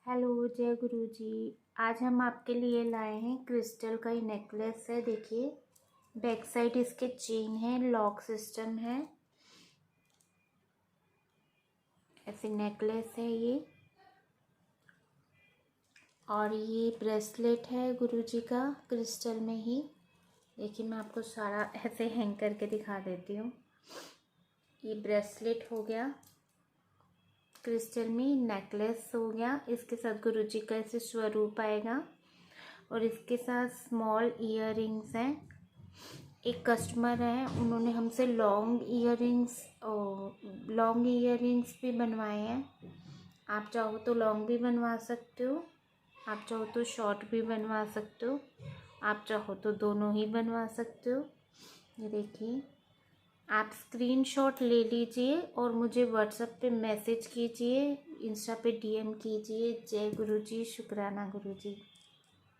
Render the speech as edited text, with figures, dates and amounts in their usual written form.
Hello जय गुरु जी। आज हम आपके लिए लाए हैं क्रिस्टल का ही नेकलेस है। देखिए बैक साइड इसके चेन है, लॉक सिस्टम है, ऐसे नेकलेस है ये। और ये ब्रेसलेट है गुरु जी का क्रिस्टल में ही। देखिए मैं आपको सारा ऐसे हैंग करके दिखा देती हूँ। ये ब्रेसलेट हो गया क्रिस्टल में, नेकलेस हो गया, इसके साथ गुरु जी का ऐसे स्वरूप आएगा और इसके साथ स्मॉल इयररिंग्स हैं। एक कस्टमर हैं, उन्होंने हमसे लॉन्ग इयररिंग्स भी बनवाए हैं। आप चाहो तो लॉन्ग भी बनवा सकते हो, आप चाहो तो शॉर्ट भी बनवा सकते हो, आप चाहो तो दोनों ही बनवा सकते हो। ये देखिए, आप स्क्रीनशॉट ले लीजिए और मुझे व्हाट्सएप पे मैसेज कीजिए, इंस्टा पे डीएम कीजिए। जय गुरु जी, शुक्राना गुरु जी।